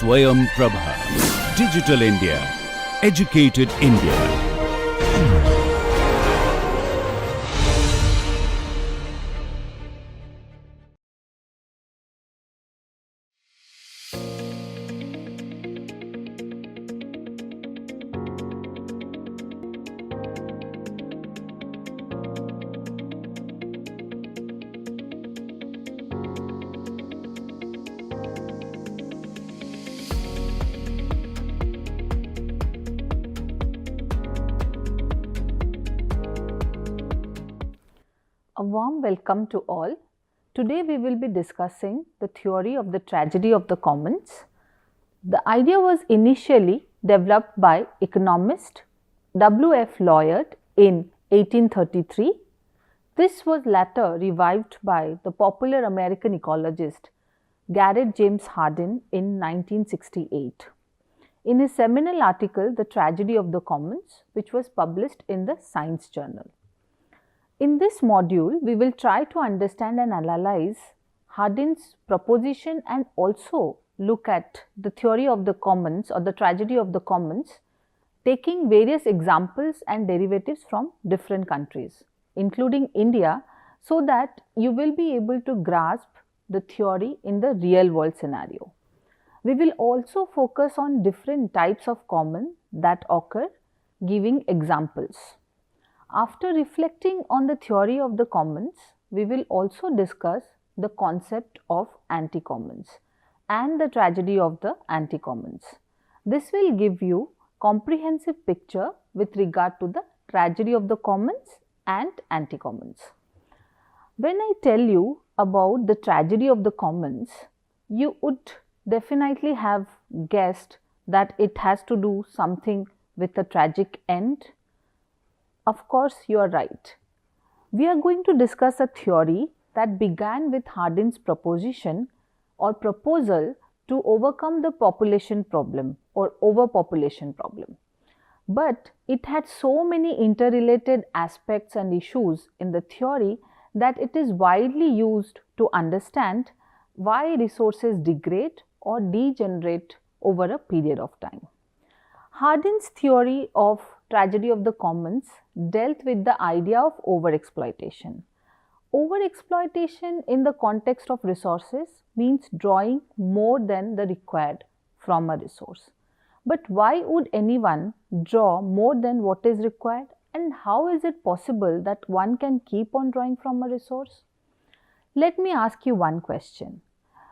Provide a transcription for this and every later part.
SwayamPrabha. Digital India. Educated India. A warm welcome to all. Today we will be discussing the theory of the tragedy of the commons. The idea was initially developed by economist W.F. Lloyd in 1833. This was later revived by the popular American ecologist Garrett James Hardin in 1968. In his seminal article, The Tragedy of the Commons, which was published in the Science Journal. In this module, we will try to understand and analyze Hardin's proposition and also look at the theory of the commons or the tragedy of the commons, taking various examples and derivatives from different countries, including India, so that you will be able to grasp the theory in the real world scenario. We will also focus on different types of common that occur, giving examples. After reflecting on the theory of the commons, we will also discuss the concept of anti-commons and the tragedy of the anti-commons. This will give you comprehensive picture with regard to the tragedy of the commons and anti-commons. When I tell you about the tragedy of the commons, you would definitely have guessed that it has to do something with a tragic end. Of course, you are right. We are going to discuss a theory that began with Hardin's proposition or proposal to overcome the population problem or overpopulation problem. But it had so many interrelated aspects and issues in the theory that it is widely used to understand why resources degrade or degenerate over a period of time. Hardin's theory of tragedy of the commons dealt with the idea of overexploitation. Overexploitation in the context of resources means drawing more than the required from a resource. But why would anyone draw more than what is required, and how is it possible that one can keep on drawing from a resource? Let me ask you one question.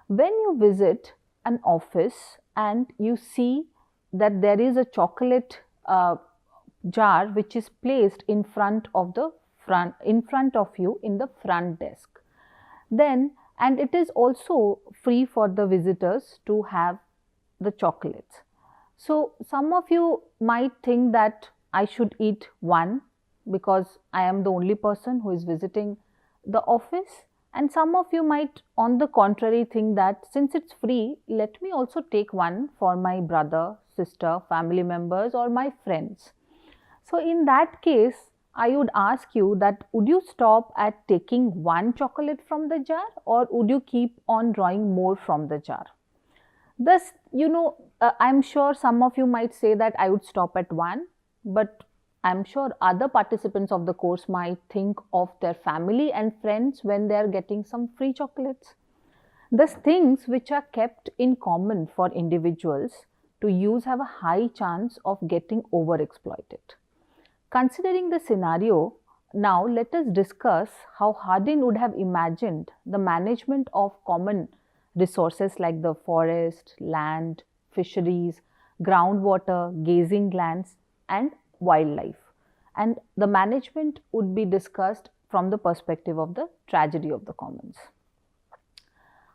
When you visit an office and you see that there is a chocolate jar which is placed in front of you in the front desk, and it is also free for the visitors to have the chocolates. So some of you might think that I should eat one because I am the only person who is visiting the office, and some of you might on the contrary think that since it's free, let me also take one for my brother, sister, family members or my friends. So in that case, I would ask you that would you stop at taking one chocolate from the jar, or would you keep on drawing more from the jar? Thus, I'm sure some of you might say that I would stop at one, but I'm sure other participants of the course might think of their family and friends when they are getting some free chocolates. Thus, things which are kept in common for individuals to use have a high chance of getting overexploited. Considering the scenario, now let us discuss how Hardin would have imagined the management of common resources like the forest, land, fisheries, groundwater, grazing lands and wildlife. And the management would be discussed from the perspective of the tragedy of the commons.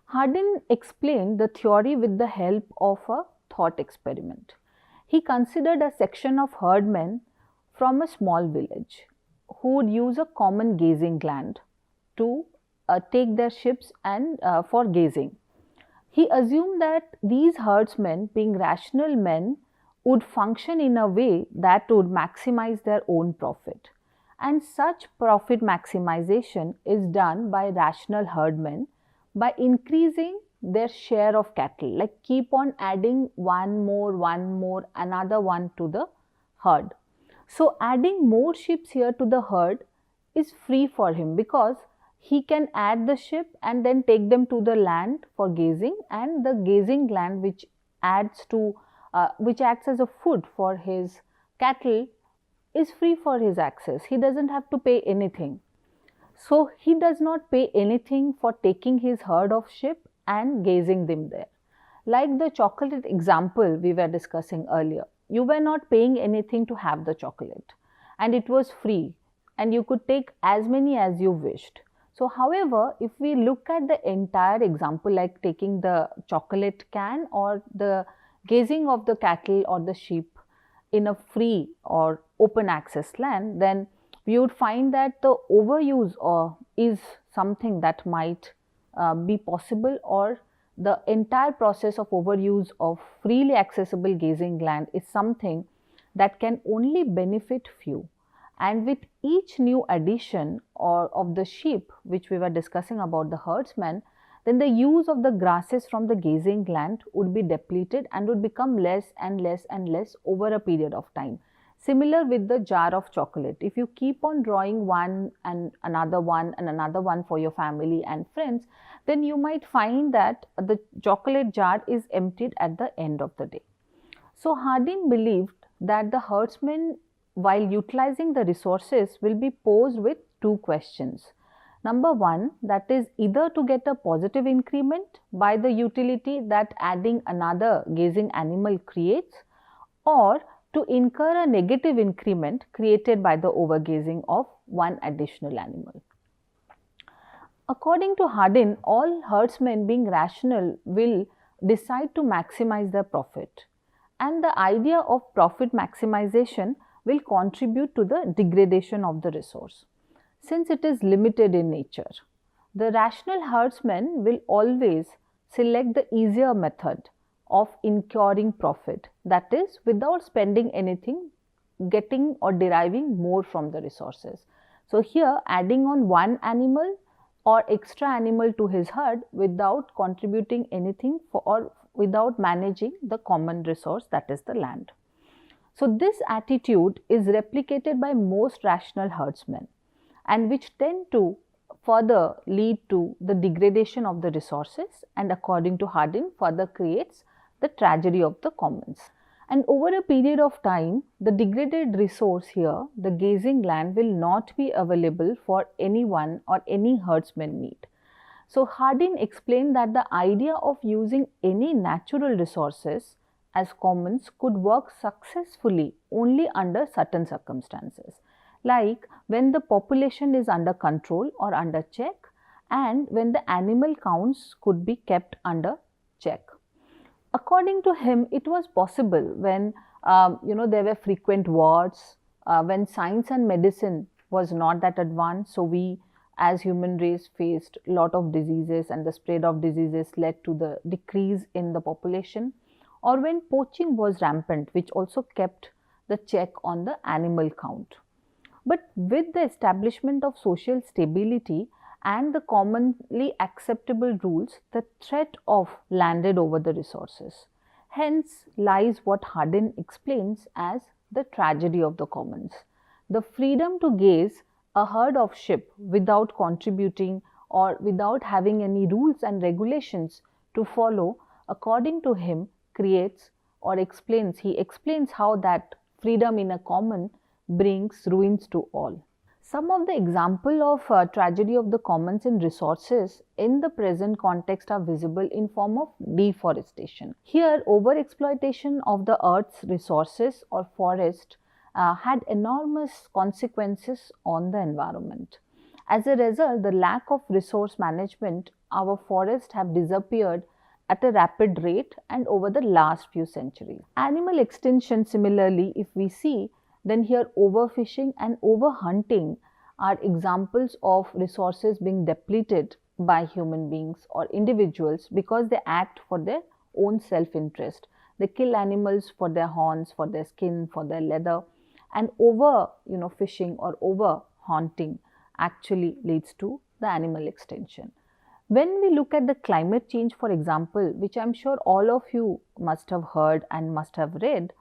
Hardin explained the theory with the help of a thought experiment. He considered a section of herdmen from a small village who would use a common grazing land to take their ships and for grazing. He assumed that these herdsmen, being rational men, would function in a way that would maximize their own profit. And such profit maximization is done by rational herdmen by increasing their share of cattle, like keep on adding one more, another one to the herd. So adding more sheep here to the herd is free for him, because he can add the sheep and then take them to the land for grazing, and the grazing land which acts as a food for his cattle is free for his access. He doesn't have to pay anything. So he does not pay anything for taking his herd of sheep and grazing them there. Like the chocolate example we were discussing earlier, you were not paying anything to have the chocolate, and it was free, and you could take as many as you wished. So however, if we look at the entire example, like taking the chocolate can or the grazing of the cattle or the sheep in a free or open access land, then we would find that the overuse is something that might be possible, or the entire process of overuse of freely accessible grazing land is something that can only benefit few. And with each new addition or of the sheep, which we were discussing about the herdsman, then the use of the grasses from the grazing land would be depleted and would become less and less and less over a period of time. Similar with the jar of chocolate. If you keep on drawing one and another one and another one for your family and friends, then you might find that the chocolate jar is emptied at the end of the day. So Hardin believed that the herdsman, while utilizing the resources, will be posed with two questions. Number one, that is either to get a positive increment by the utility that adding another grazing animal creates, or to incur a negative increment created by the overgrazing of one additional animal. According to Hardin, all herdsmen, being rational, will decide to maximize their profit, and the idea of profit maximization will contribute to the degradation of the resource, since it is limited in nature. The rational herdsman will always select the easier method of incurring profit, that is, without spending anything, getting or deriving more from the resources. So here, adding on one animal or extra animal to his herd without contributing anything or without managing the common resource, that is the land. So this attitude is replicated by most rational herdsmen, and which tend to further lead to the degradation of the resources, and according to Hardin, further creates the tragedy of the commons. And over a period of time, the degraded resource here, the grazing land, will not be available for anyone or any herdsman need. So Hardin explained that the idea of using any natural resources as commons could work successfully only under certain circumstances, like when the population is under control or under check, and when the animal counts could be kept under check. According to him, it was possible when there were frequent wars, when science and medicine was not that advanced, so we as human race faced a lot of diseases, and the spread of diseases led to the decrease in the population, or when poaching was rampant, which also kept the check on the animal count. But with the establishment of social stability and the commonly acceptable rules, the threat of landed over the resources. Hence lies what Hardin explains as the tragedy of the commons. The freedom to gaze a herd of sheep without contributing or without having any rules and regulations to follow, according to him, creates or explains, he explains how that freedom in a common brings ruins to all. Some of the example of tragedy of the commons in resources in the present context are visible in form of deforestation. Here, overexploitation of the earth's resources or forest had enormous consequences on the environment. As a result, the lack of resource management, our forests have disappeared at a rapid rate and over the last few centuries. Animal extinction, similarly, if we see, then here overfishing and overhunting are examples of resources being depleted by human beings or individuals because they act for their own self-interest. They kill animals for their horns, for their skin, for their leather, and fishing or over hunting actually leads to the animal extinction. When we look at the climate change, for example, which I'm sure all of you must have heard and must have read,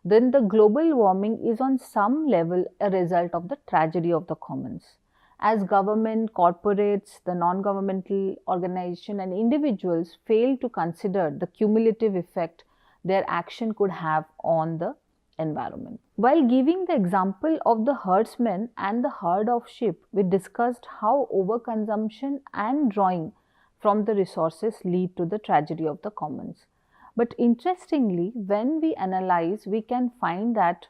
then the global warming is on some level a result of the tragedy of the commons. As government, corporates, the non-governmental organization and individuals fail to consider the cumulative effect their action could have on the environment. While giving the example of the herdsmen and the herd of sheep, we discussed how overconsumption and drawing from the resources lead to the tragedy of the commons. But interestingly, when we analyze, we can find that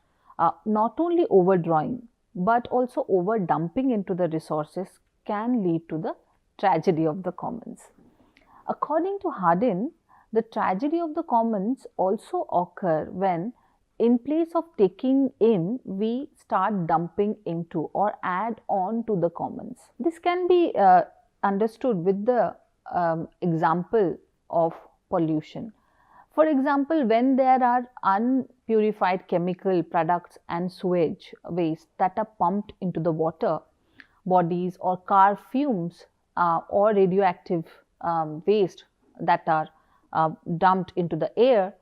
not only overdrawing but also over dumping into the resources can lead to the tragedy of the commons. According to Hardin, the tragedy of the commons also occur when, in place of taking in, we start dumping into or add on to the commons. This can be understood with the example of pollution. For example, when there are unpurified chemical products and sewage waste that are pumped into the water bodies, or car fumes or radioactive waste that are dumped into the air,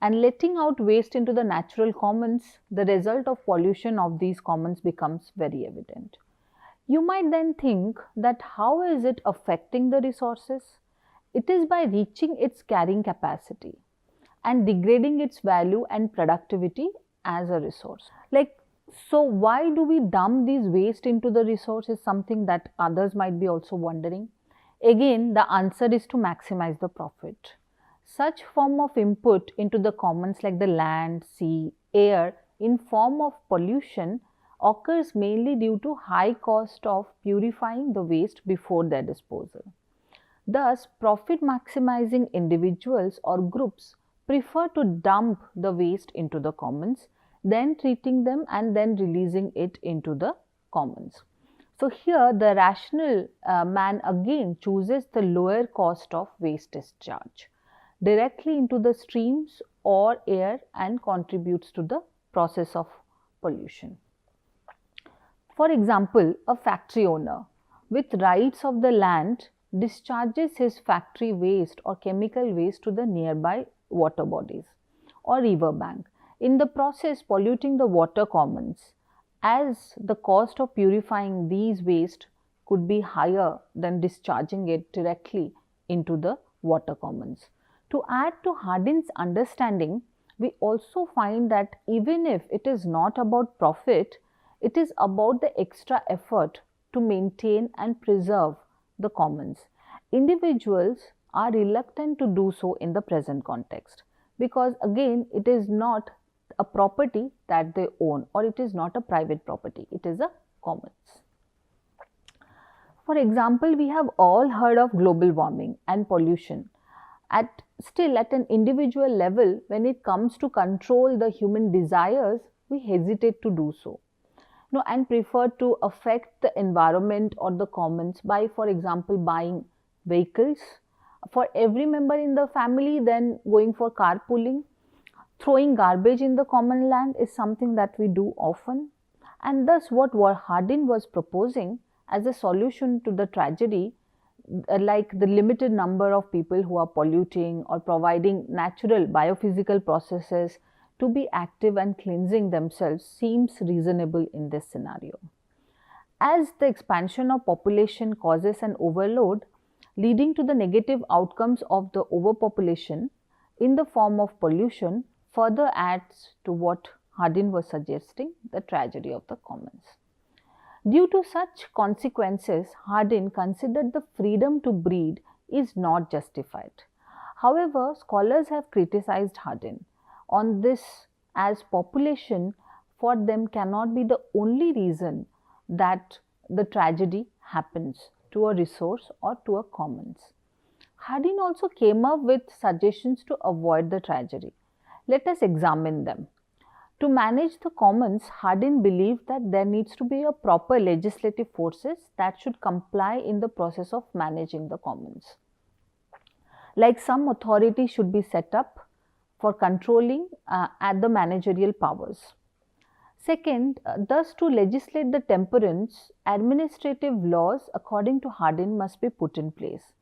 and letting out waste into the natural commons, the result of pollution of these commons becomes very evident. You might then think that how is it affecting the resources? It is by reaching its carrying capacity and degrading its value and productivity as a resource. So why do we dump these waste into the resource is something that others might be also wondering. Again, the answer is to maximize the profit. Such form of input into the commons like the land, sea, air in form of pollution occurs mainly due to high cost of purifying the waste before their disposal. Thus, profit maximizing individuals or groups prefer to dump the waste into the commons, then treating them and then releasing it into the commons. So here the rational man again chooses the lower cost of waste discharge directly into the streams or air and contributes to the process of pollution. For example, a factory owner with rights of the land discharges his factory waste or chemical waste to the nearby water bodies or river bank, in the process polluting the water commons, as the cost of purifying these waste could be higher than discharging it directly into the water commons. To add to Hardin's understanding, we also find that even if it is not about profit, it is about the extra effort to maintain and preserve the commons. Individuals are reluctant to do so in the present context because again it is not a property that they own, or it is not a private property, it is a commons. For example, we have all heard of global warming and pollution. Still at an individual level, when it comes to control the human desires, we hesitate to do so. And prefer to affect the environment or the commons by, for example, buying vehicles for every member in the family, then going for carpooling. Throwing garbage in the common land is something that we do often, and thus what Hardin was proposing as a solution to the tragedy, like the limited number of people who are polluting or providing natural biophysical processes to be active and cleansing themselves, seems reasonable in this scenario. As the expansion of population causes an overload, leading to the negative outcomes of the overpopulation in the form of pollution, further adds to what Hardin was suggesting, the tragedy of the commons. Due to such consequences, Hardin considered the freedom to breed is not justified. However, scholars have criticized Hardin on this, as population for them cannot be the only reason that the tragedy happens to a resource or to a commons. Hardin also came up with suggestions to avoid the tragedy. Let us examine them. To manage the commons, Hardin believed that there needs to be a proper legislative forces that should comply in the process of managing the commons. Like some authority should be set up for controlling at the managerial powers. Second, thus to legislate the temperance, administrative laws according to Hardin must be put in place.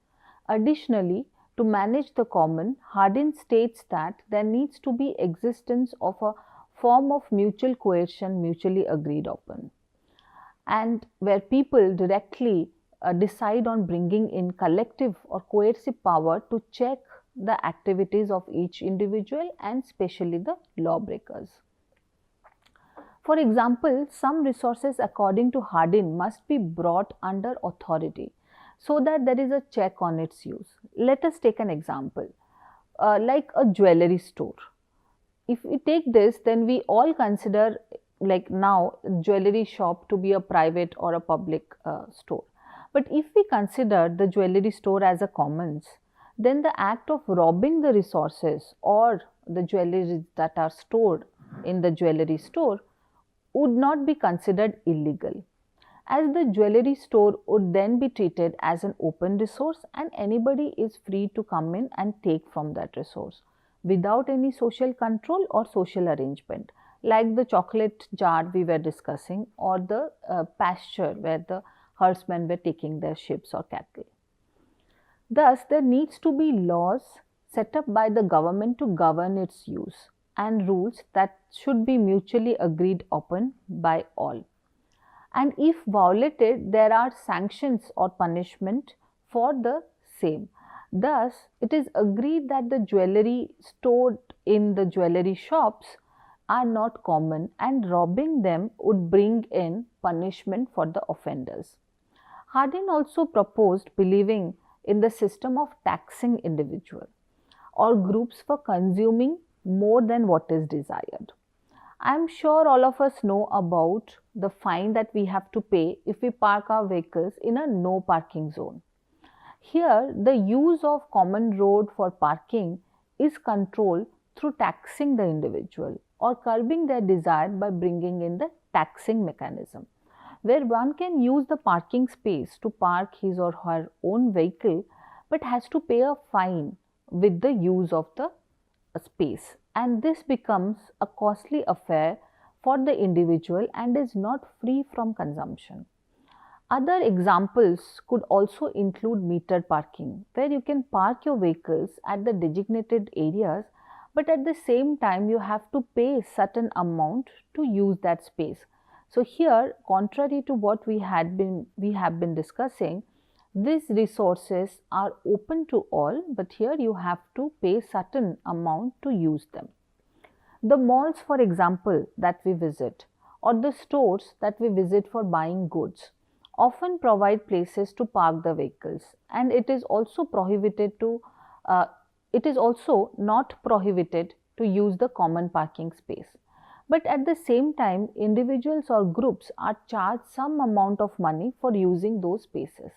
Additionally, to manage the common, Hardin states that there needs to be existence of a form of mutual coercion mutually agreed upon, and where people directly decide on bringing in collective or coercive power to check the activities of each individual and especially the lawbreakers. For example, some resources according to Hardin must be brought under authority so that there is a check on its use. Let us take an example, like a jewelry store. If we take this, then we all consider, like now, jewelry shop to be a private or a public store. But if we consider the jewelry store as a commons, then the act of robbing the resources or the jewelry that are stored in the jewelry store would not be considered illegal, as the jewelry store would then be treated as an open resource and anybody is free to come in and take from that resource without any social control or social arrangement, like the chocolate jar we were discussing, or the pasture where the herdsmen were taking their sheep or cattle. Thus, there needs to be laws set up by the government to govern its use and rules that should be mutually agreed upon by all. And if violated, there are sanctions or punishment for the same. Thus, it is agreed that the jewelry stored in the jewelry shops are not common and robbing them would bring in punishment for the offenders. Hardin also proposed believing in the system of taxing individual or groups for consuming more than what is desired. I am sure all of us know about the fine that we have to pay if we park our vehicles in a no parking zone. Here, the use of common road for parking is controlled through taxing the individual or curbing their desire by bringing in the taxing mechanism, where one can use the parking space to park his or her own vehicle but has to pay a fine with the use of the space, and this becomes a costly affair for the individual and is not free from consumption. Other examples could also include metered parking, where you can park your vehicles at the designated areas, but at the same time you have to pay certain amount to use that space. So here, contrary to what we have been discussing, these resources are open to all, but here you have to pay certain amount to use them. The malls, for example, that we visit, or the stores that we visit for buying goods, often provide places to park the vehicles, and it is also not prohibited to use the common parking space. But at the same time, individuals or groups are charged some amount of money for using those spaces.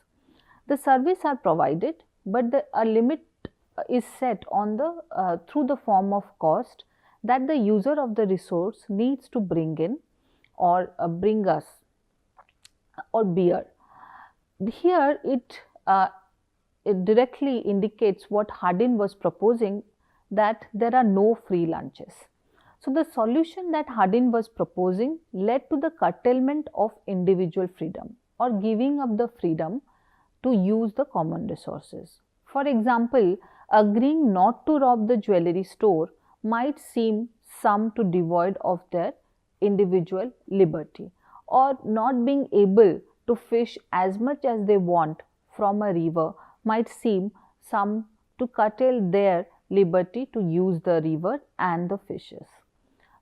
The services are provided, but a limit is set on the through the form of cost that the user of the resource needs to bring in or bring us or bear. Here it directly indicates what Hardin was proposing, that there are no free lunches. So the solution that Hardin was proposing led to the curtailment of individual freedom or giving up the freedom to use the common resources. For example, agreeing not to rob the jewelry store might seem some to devoid of their individual liberty, or not being able to fish as much as they want from a river might seem some to curtail their liberty to use the river and the fishes.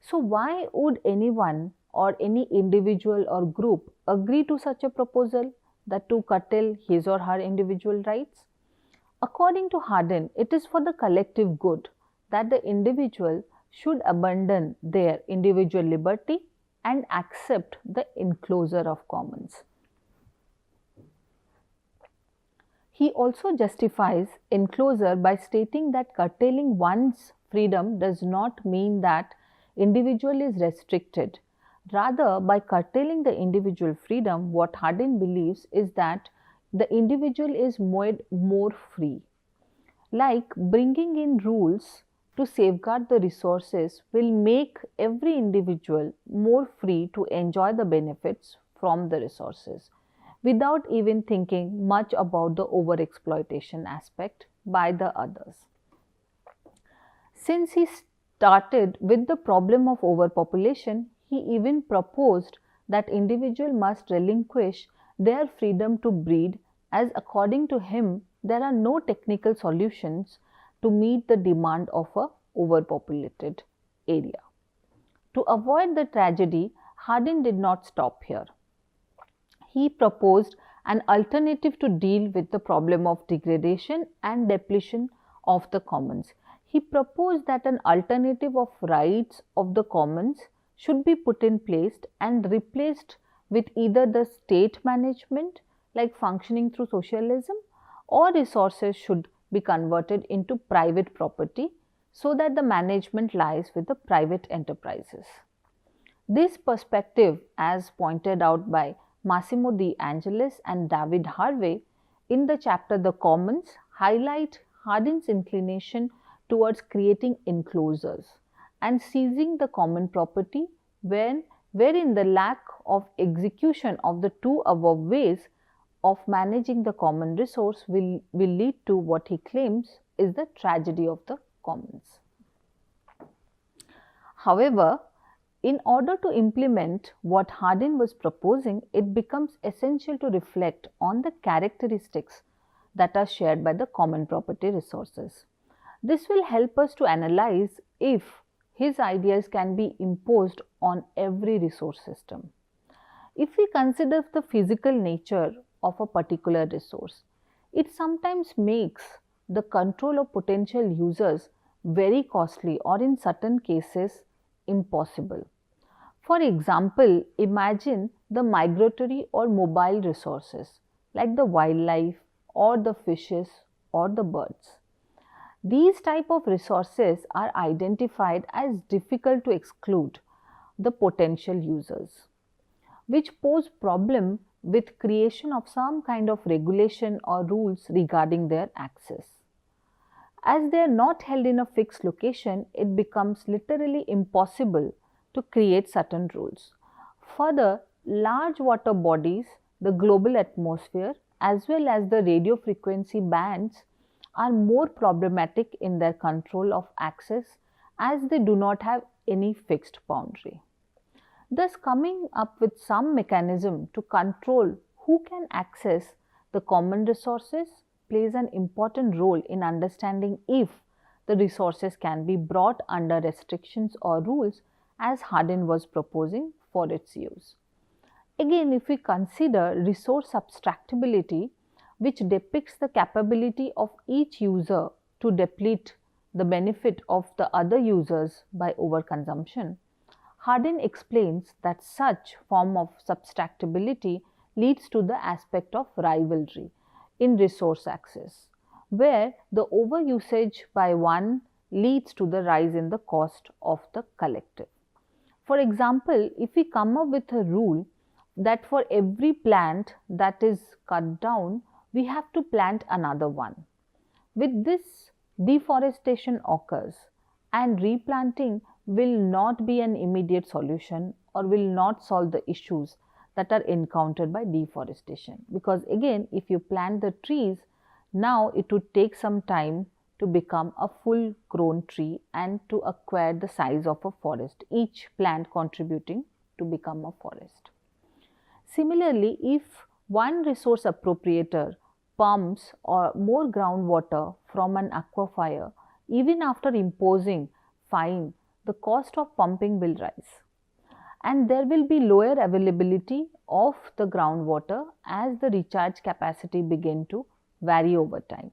So why would anyone or any individual or group agree to such a proposal, that to curtail his or her individual rights? According to Hardin, it is for the collective good that the individual should abandon their individual liberty and accept the enclosure of commons. He also justifies enclosure by stating that curtailing one's freedom does not mean that individual is restricted. Rather, by curtailing the individual freedom, what Hardin believes is that the individual is made more free. Like bringing in rules to safeguard the resources will make every individual more free to enjoy the benefits from the resources, without even thinking much about the overexploitation aspect by the others. Since he started with the problem of overpopulation, he even proposed that individuals must relinquish their freedom to breed, as according to him there are no technical solutions to meet the demand of a overpopulated area. To avoid the tragedy, Hardin did not stop here. He proposed an alternative to deal with the problem of degradation and depletion of the commons. He proposed that an alternative of rights of the commons should be put in place and replaced with either the state management, like functioning through socialism, or resources should be converted into private property so that the management lies with the private enterprises. This perspective, as pointed out by Massimo De Angelis and David Harvey in the chapter The Commons, highlight Hardin's inclination towards creating enclosures and seizing the common property wherein the lack of execution of the two above ways of managing the common resource will lead to what he claims is the tragedy of the commons. However, in order to implement what Hardin was proposing, it becomes essential to reflect on the characteristics that are shared by the common property resources. This will help us to analyze if his ideas can be imposed on every resource system. If we consider the physical nature of a particular resource, it sometimes makes the control of potential users very costly or in certain cases impossible. For example, imagine the migratory or mobile resources like the wildlife or the fishes or the birds. These type of resources are identified as difficult to exclude the potential users, which pose problem with creation of some kind of regulation or rules regarding their access. As they are not held in a fixed location, it becomes literally impossible to create certain rules. Further, large water bodies, the global atmosphere, as well as the radio frequency bands are more problematic in their control of access as they do not have any fixed boundary. Thus, coming up with some mechanism to control who can access the common resources plays an important role in understanding if the resources can be brought under restrictions or rules as Hardin was proposing for its use. Again, if we consider resource subtractability, which depicts the capability of each user to deplete the benefit of the other users by overconsumption, Hardin explains that such form of subtractability leads to the aspect of rivalry in resource access, where the overusage by one leads to the rise in the cost of the collective. For example, if we come up with a rule that for every plant that is cut down, we have to plant another one. With this, deforestation occurs and replanting will not be an immediate solution or will not solve the issues that are encountered by deforestation. Because again, if you plant the trees, now it would take some time to become a full grown tree and to acquire the size of a forest, each plant contributing to become a forest. Similarly, if one resource appropriator pumps or more groundwater from an aquifer, even after imposing fine, the cost of pumping will rise. And there will be lower availability of the groundwater as the recharge capacity begin to vary over time.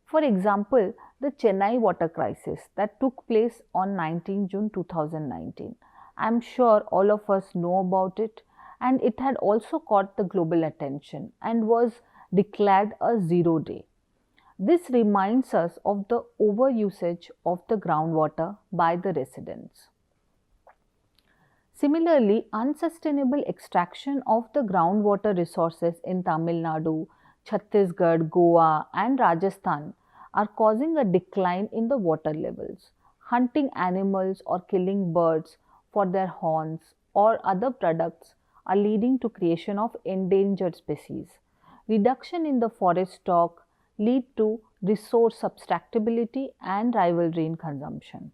For example, the Chennai water crisis that took place on 19 June 2019. I am sure all of us know about it, and it had also caught the global attention and was declared a zero day. This reminds us of the overusage of the groundwater by the residents. Similarly, unsustainable extraction of the groundwater resources in Tamil Nadu, Chhattisgarh, Goa and Rajasthan are causing a decline in the water levels. Hunting animals or killing birds for their horns or other products are leading to creation of endangered species. Reduction in the forest stock lead to resource subtractability and rivalry in consumption.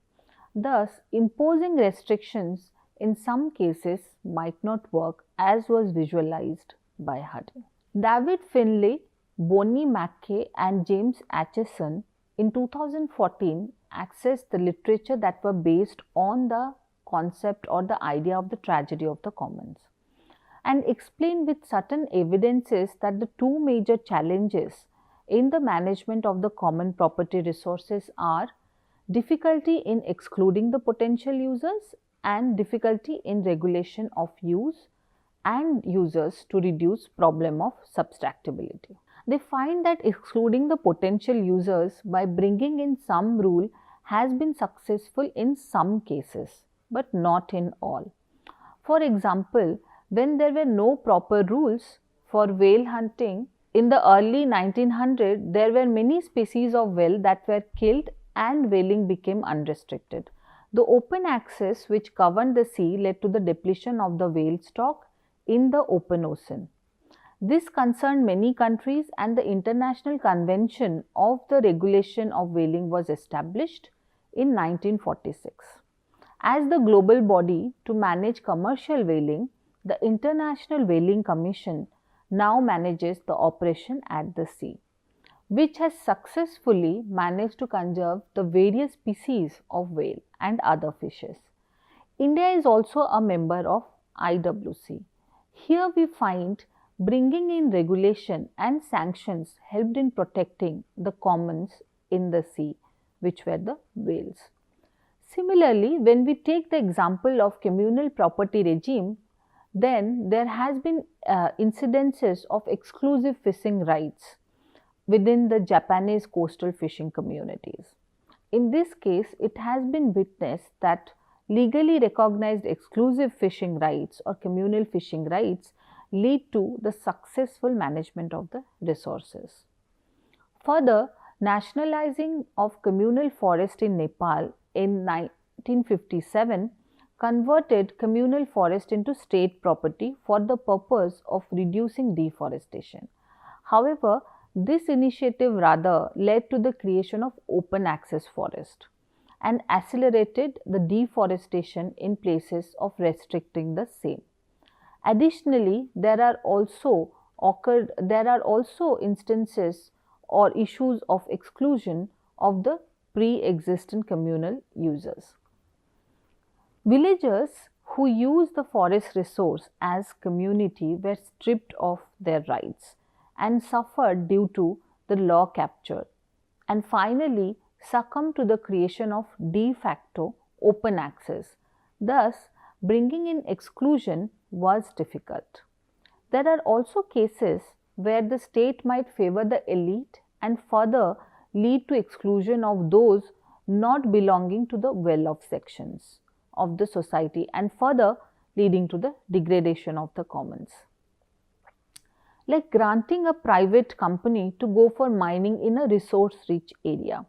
Thus, imposing restrictions in some cases might not work as was visualized by Hardin. David Finlay, Bonnie Mackay and James Acheson in 2014 accessed the literature that were based on the concept or the idea of the tragedy of the commons and explained with certain evidences that the two major challenges in the management of the common property resources are difficulty in excluding the potential users and difficulty in regulation of use and users to reduce problem of subtractability. They find that excluding the potential users by bringing in some rule has been successful in some cases, but not in all. For example, when there were no proper rules for whale hunting in the early 1900s, there were many species of whale that were killed and whaling became unrestricted. The open access which governed the sea led to the depletion of the whale stock in the open ocean. This concerned many countries and the International Convention of the Regulation of Whaling was established in 1946. As the global body to manage commercial whaling, the International Whaling Commission now manages the operation at the sea, which has successfully managed to conserve the various species of whale and other fishes. India is also a member of IWC. Here we find bringing in regulation and sanctions helped in protecting the commons in the sea, which were the whales. Similarly, when we take the example of communal property regime, then there has been incidences of exclusive fishing rights within the Japanese coastal fishing communities. In this case, it has been witnessed that legally recognized exclusive fishing rights or communal fishing rights lead to the successful management of the resources. Further, nationalizing of communal forest in Nepal in 1957 converted communal forest into state property for the purpose of reducing deforestation. However, this initiative rather led to the creation of open access forest and accelerated the deforestation in places of restricting the same. Additionally, there are also instances or issues of exclusion of the pre-existing communal users. Villagers who use the forest resource as community were stripped of their rights and suffered due to the law capture, and finally succumbed to the creation of de facto open access. Thus, bringing in exclusion was difficult. There are also cases where the state might favor the elite and further lead to exclusion of those not belonging to the well-off sections of the society and further leading to the degradation of the commons. Like granting a private company to go for mining in a resource-rich area,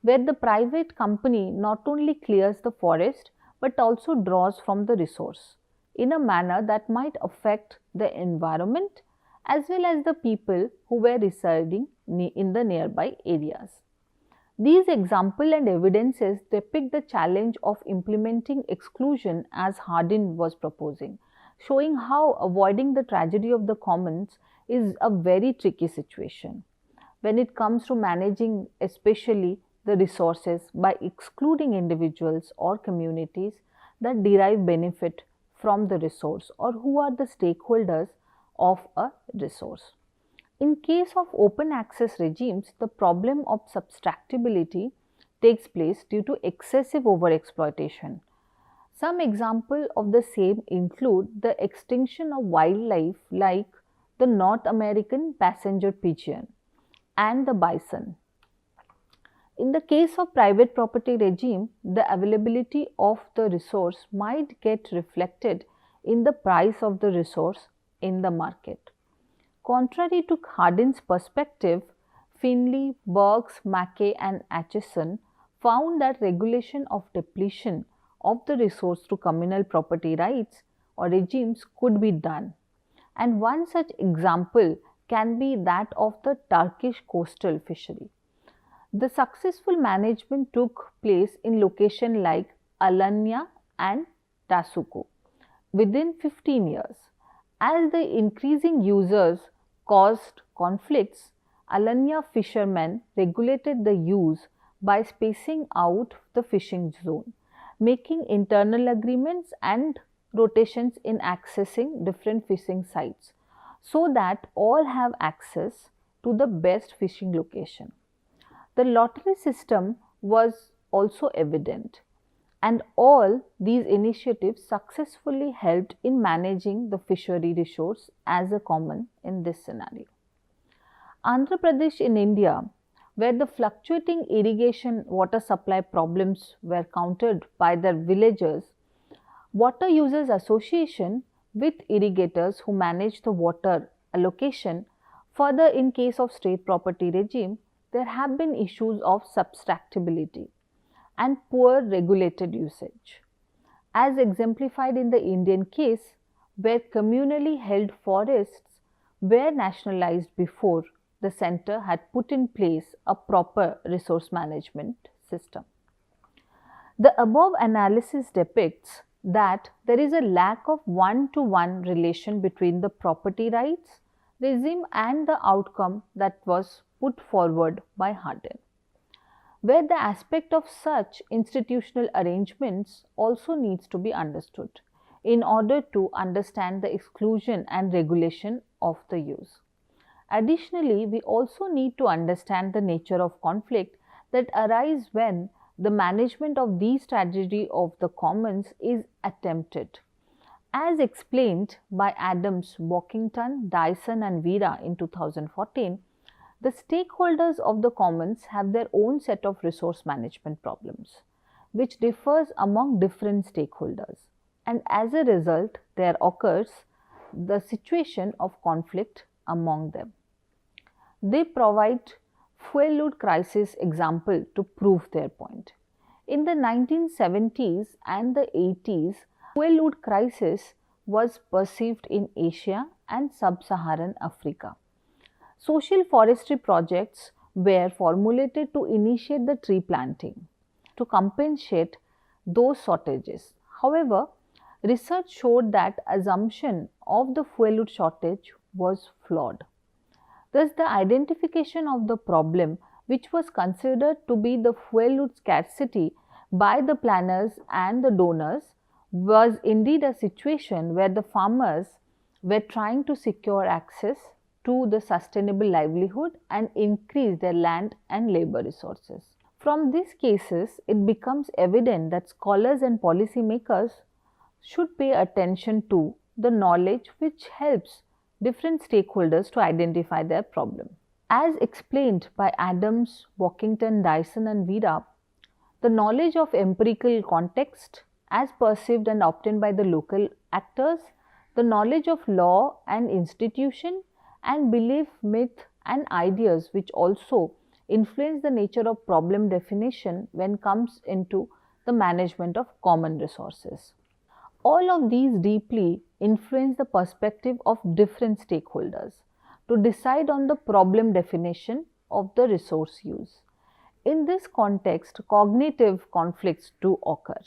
where the private company not only clears the forest but also draws from the resource in a manner that might affect the environment as well as the people who were residing in the nearby areas. These examples and evidences depict the challenge of implementing exclusion as Hardin was proposing, showing how avoiding the tragedy of the commons is a very tricky situation when it comes to managing especially the resources by excluding individuals or communities that derive benefit from the resource or who are the stakeholders of a resource. In case of open access regimes, the problem of subtractability takes place due to excessive overexploitation. Some examples of the same include the extinction of wildlife like the North American passenger pigeon and the bison. In the case of private property regime, the availability of the resource might get reflected in the price of the resource in the market. Contrary to Hardin's perspective, Finlay, Burks, Mackay and Acheson found that regulation of depletion of the resource through communal property rights or regimes could be done. And one such example can be that of the Turkish coastal fishery. The successful management took place in locations like Alanya and Tasuku within 15 years. As the increasing users caused conflicts, Alanya fishermen regulated the use by spacing out the fishing zone, making internal agreements and rotations in accessing different fishing sites so that all have access to the best fishing location. The lottery system was also evident, and all these initiatives successfully helped in managing the fishery resource as a common in this scenario. Andhra Pradesh in India, where the fluctuating irrigation water supply problems were countered by their villagers, Water Users Association with irrigators who manage the water allocation. Further, in case of state property regime, there have been issues of subtractability and poor regulated usage, as exemplified in the Indian case, where communally held forests were nationalized before the centre had put in place a proper resource management system. The above analysis depicts that there is a lack of one-to-one relation between the property rights regime and the outcome that was put forward by Hardin, where the aspect of such institutional arrangements also needs to be understood in order to understand the exclusion and regulation of the use. Additionally, we also need to understand the nature of conflict that arise when the management of these tragedy of the commons is attempted. As explained by Adams, Walkington, Dyson and Vera in 2014, the stakeholders of the commons have their own set of resource management problems, which differs among different stakeholders, and as a result, there occurs the situation of conflict among them. They provide fuel load crisis example to prove their point. In the 1970s and the 80s, fuel load crisis was perceived in Asia and sub-Saharan Africa. Social forestry projects were formulated to initiate the tree planting to compensate those shortages. However, research showed that assumption of the fuel wood shortage was flawed. Thus, the identification of the problem, which was considered to be the fuel wood scarcity by the planners and the donors, was indeed a situation where the farmers were trying to secure access to the sustainable livelihood and increase their land and labor resources. From these cases, it becomes evident that scholars and policymakers should pay attention to the knowledge which helps different stakeholders to identify their problem. As explained by Adams, Walkington, Dyson and Vera, the knowledge of empirical context as perceived and obtained by the local actors, the knowledge of law and institution, and belief, myth and ideas which also influence the nature of problem definition when comes into the management of common resources. All of these deeply influence the perspective of different stakeholders to decide on the problem definition of the resource use. In this context, cognitive conflicts do occur,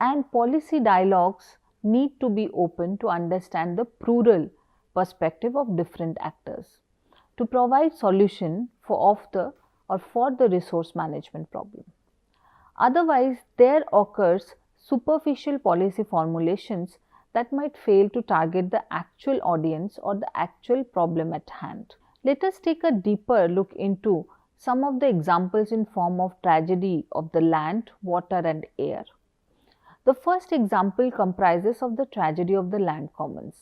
and policy dialogues need to be open to understand the plural perspective of different actors to provide solution for the resource management problem. Otherwise, there occurs superficial policy formulations that might fail to target the actual audience or the actual problem at hand. Let us take a deeper look into some of the examples in form of tragedy of the land, water and air. The first example comprises of the tragedy of the land commons,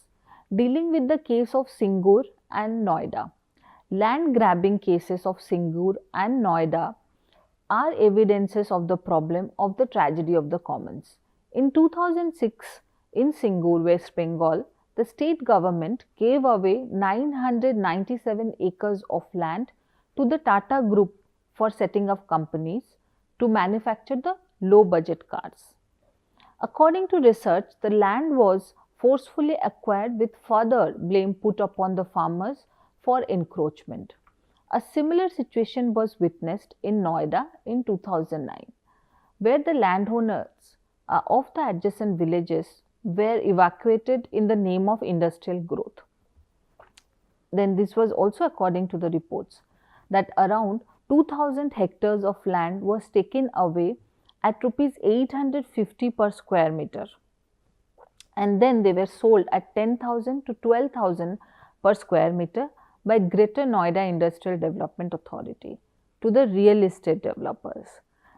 dealing with the case of Singur and Noida. Land grabbing cases of Singur and Noida are evidences of the problem of the tragedy of the commons. In 2006, in Singur, West Bengal, the state government gave away 997 acres of land to the Tata Group for setting up companies to manufacture the low budget cars. According to research, the land was forcefully acquired with further blame put upon the farmers for encroachment. A similar situation was witnessed in Noida in 2009, where the landowners of the adjacent villages were evacuated in the name of industrial growth. Then this was also according to the reports that around 2000 hectares of land was taken away at rupees 850 per square meter, and then they were sold at 10,000 to 12,000 per square meter by Greater Noida Industrial Development Authority to the real estate developers.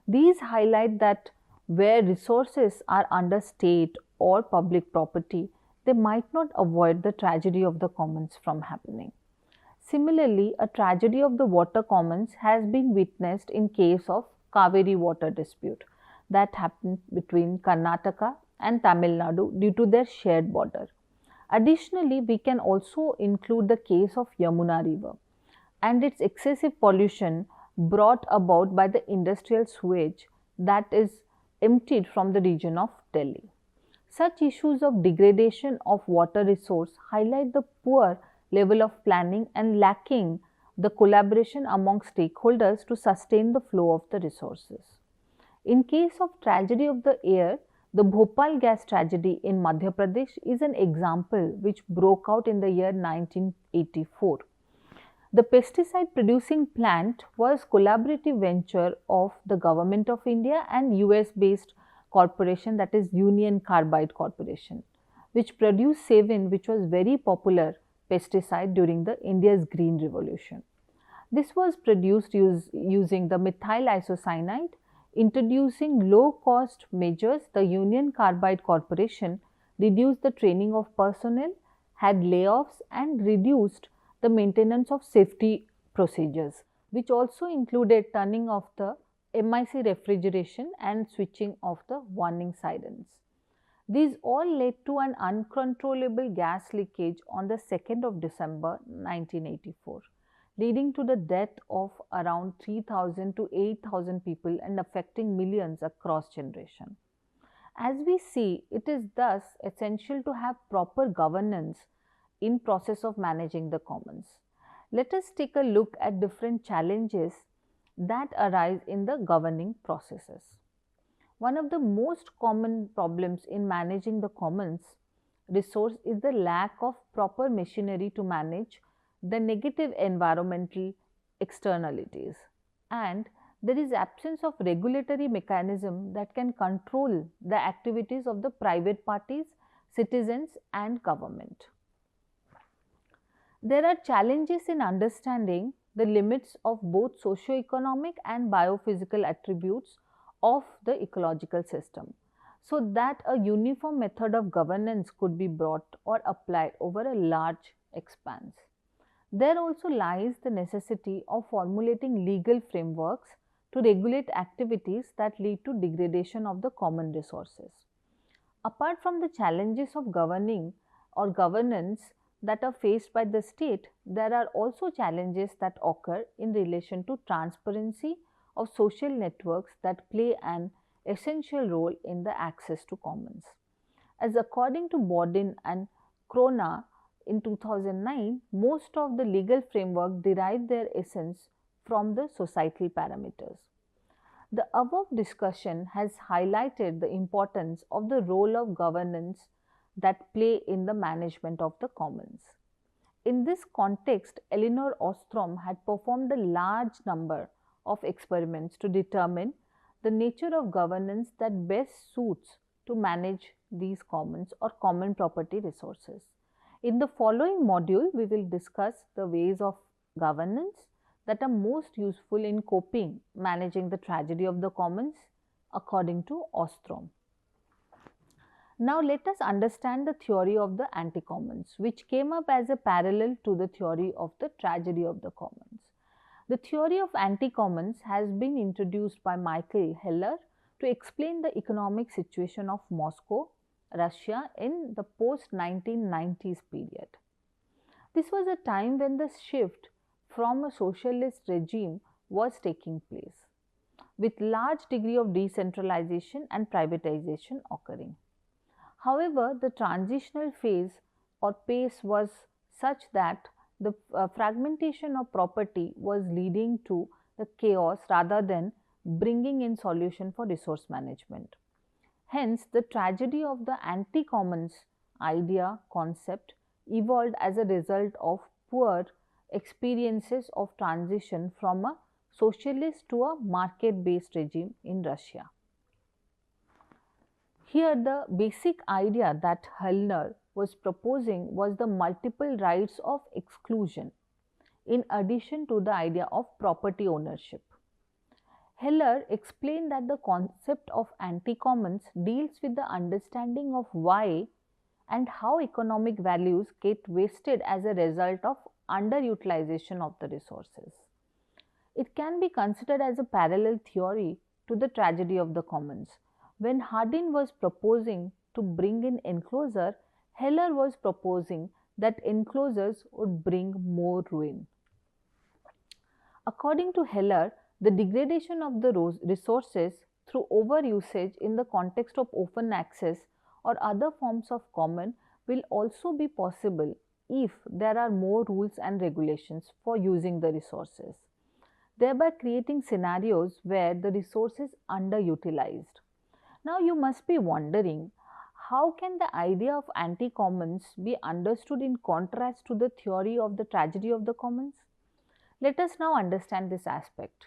These highlight that where resources are under state or public property, they might not avoid the tragedy of the commons from happening. Similarly, a tragedy of the water commons has been witnessed in case of Kaveri water dispute that happened between Karnataka and Tamil Nadu due to their shared border. Additionally, we can also include the case of Yamuna River and its excessive pollution brought about by the industrial sewage that is emptied from the region of Delhi. Such issues of degradation of water resource highlight the poor level of planning and lacking the collaboration among stakeholders to sustain the flow of the resources. In case of tragedy of the air, the Bhopal gas tragedy in Madhya Pradesh is an example which broke out in the year 1984. The pesticide producing plant was collaborative venture of the government of India and US based corporation, that is Union Carbide Corporation, which produced Savin, which was very popular pesticide during the India's Green Revolution. This was produced using the methyl isocyanide. Introducing low-cost measures, the Union Carbide Corporation reduced the training of personnel, had layoffs, and reduced the maintenance of safety procedures, which also included turning off the MIC refrigeration and switching off the warning sirens. These all led to an uncontrollable gas leakage on the 2nd of December 1984. Leading to the death of around 3,000 to 8,000 people and affecting millions across generations. As we see, it is thus essential to have proper governance in process of managing the commons. Let us take a look at different challenges that arise in the governing processes. One of the most common problems in managing the commons resource is the lack of proper machinery to manage the negative environmental externalities, and there is absence of regulatory mechanism that can control the activities of the private parties, citizens and government. There are challenges in understanding the limits of both socio-economic and biophysical attributes of the ecological system, so that a uniform method of governance could be brought or applied over a large expanse. There also lies the necessity of formulating legal frameworks to regulate activities that lead to degradation of the common resources. Apart from the challenges of governing or governance that are faced by the state, there are also challenges that occur in relation to transparency of social networks that play an essential role in the access to commons. As according to Bodin and Krona, in 2009, most of the legal framework derived their essence from the societal parameters. The above discussion has highlighted the importance of the role of governance that play in the management of the commons. In this context, Elinor Ostrom had performed a large number of experiments to determine the nature of governance that best suits to manage these commons or common property resources. In the following module, we will discuss the ways of governance that are most useful in coping, managing the tragedy of the commons according to Ostrom. Now let us understand the theory of the anti-commons, which came up as a parallel to the theory of the tragedy of the commons. The theory of anti-commons has been introduced by Michael Heller to explain the economic situation of Moscow, Russia in the post-1990s period. This was a time when the shift from a socialist regime was taking place, with large degree of decentralization and privatization occurring. However, the transitional phase or pace was such that the fragmentation of property was leading to the chaos rather than bringing in solution for resource management. Hence, the tragedy of the anti-commons idea concept evolved as a result of poor experiences of transition from a socialist to a market-based regime in Russia. Here, the basic idea that Hellner was proposing was the multiple rights of exclusion, in addition to the idea of property ownership. Heller explained that the concept of anti-commons deals with the understanding of why and how economic values get wasted as a result of underutilization of the resources. It can be considered as a parallel theory to the tragedy of the commons. When Hardin was proposing to bring in enclosure, Heller was proposing that enclosures would bring more ruin. According to Heller, the degradation of the resources through overusage in the context of open access or other forms of common will also be possible if there are more rules and regulations for using the resources, thereby creating scenarios where the resource is underutilized. Now you must be wondering, how can the idea of anti-commons be understood in contrast to the theory of the tragedy of the commons? Let us now understand this aspect.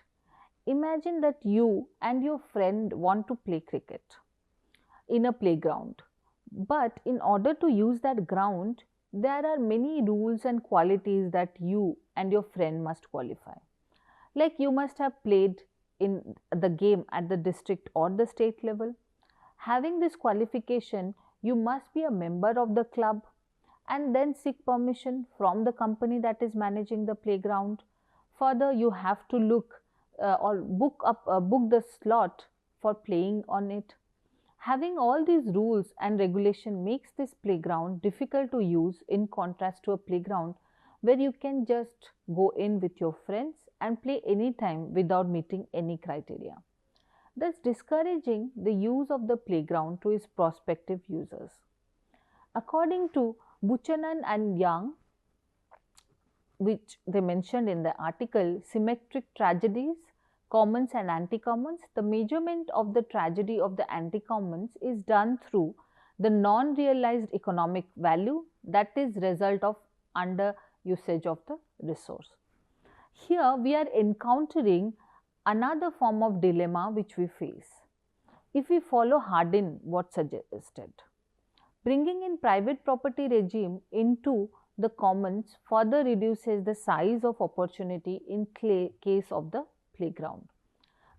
Imagine that you and your friend want to play cricket in a playground. But in order to use that ground, there are many rules and qualities that you and your friend must qualify. Like you must have played in the game at the district or the state level. Having this qualification, you must be a member of the club and then seek permission from the company that is managing the playground. Further, you have to look or book the slot for playing on it. Having all these rules and regulation makes this playground difficult to use in contrast to a playground where you can just go in with your friends and play anytime without meeting any criteria, thus discouraging the use of the playground to its prospective users. According to Buchanan and Young, which they mentioned in the article, Symmetric Tragedies, Commons and Anti-Commons, the measurement of the tragedy of the anti-commons is done through the non-realized economic value, that is result of under usage of the resource. Here we are encountering another form of dilemma which we face. If we follow Hardin, what suggested, bringing in private property regime into the commons further reduces the size of opportunity in case of the playground.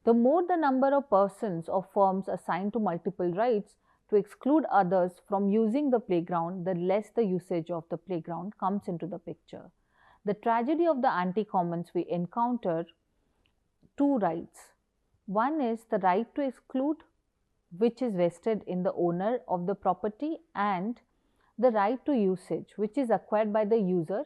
The more the number of persons or firms assigned to multiple rights to exclude others from using the playground, the less the usage of the playground comes into the picture. The tragedy of the anti-commons, we encounter two rights. One is the right to exclude, which is vested in the owner of the property, and the right to usage, which is acquired by the user,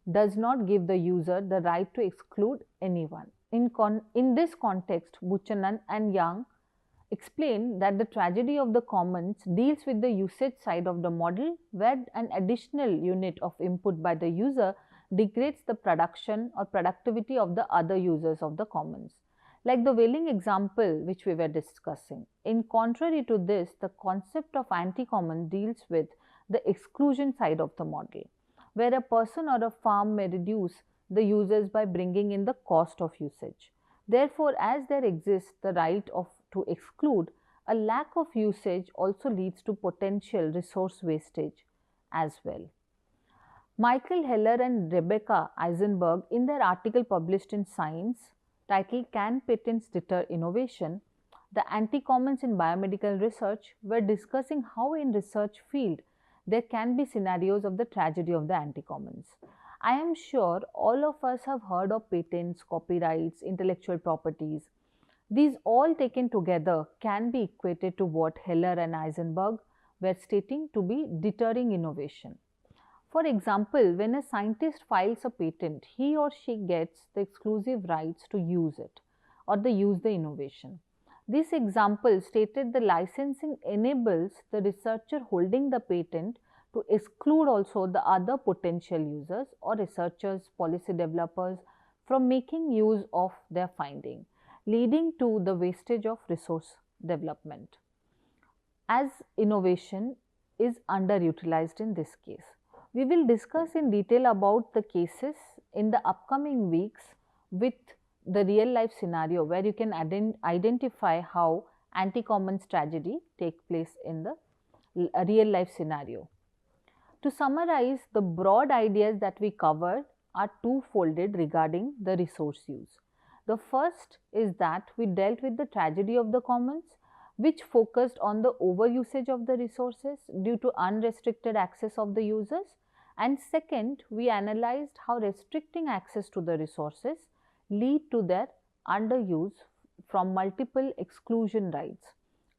does not give the user the right to exclude anyone. In this context, Buchanan and Young explain that the tragedy of the commons deals with the usage side of the model, where an additional unit of input by the user degrades the production or productivity of the other users of the commons. Like the whaling example which we were discussing. In contrary to this, the concept of anti-common deals with the exclusion side of the model, where a person or a firm may reduce the users by bringing in the cost of usage. Therefore, as there exists the right to exclude, a lack of usage also leads to potential resource wastage as well. Michael Heller and Rebecca Eisenberg, in their article published in Science titled Can Patents Deter Innovation? The Anti-Commons in Biomedical Research, were discussing how in research field there can be scenarios of the tragedy of the anti-commons. I am sure all of us have heard of patents, copyrights, intellectual properties. These all taken together can be equated to what Heller and Eisenberg were stating to be deterring innovation. For example, when a scientist files a patent, he or she gets the exclusive rights to use it or use the innovation. This example stated the licensing enables the researcher holding the patent to exclude also the other potential users or researchers, policy developers from making use of their finding, leading to the wastage of resource development. As innovation is underutilized in this case. We will discuss in detail about the cases in the upcoming weeks with the real life scenario where you can identify how anti-commons tragedy take place in the real life scenario. To summarize, the broad ideas that we covered are two-folded regarding the resource use. The first is that we dealt with the tragedy of the commons, which focused on the overusage of the resources due to unrestricted access of the users. And second, we analyzed how restricting access to the resources lead to their underuse from multiple exclusion rights,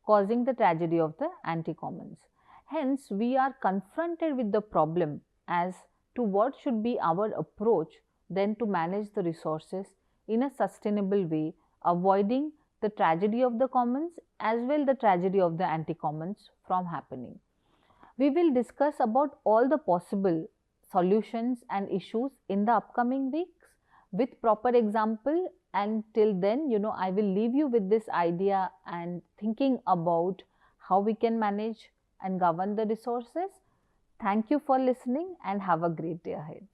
causing the tragedy of the anti-commons. Hence, we are confronted with the problem as to what should be our approach then to manage the resources in a sustainable way, avoiding the tragedy of the commons as well the tragedy of the anti-commons from happening. We will discuss about all the possible solutions and issues in the upcoming weeks with proper example, and till then, I will leave you with this idea and thinking about how we can manage and govern the resources. Thank you for listening and have a great day ahead.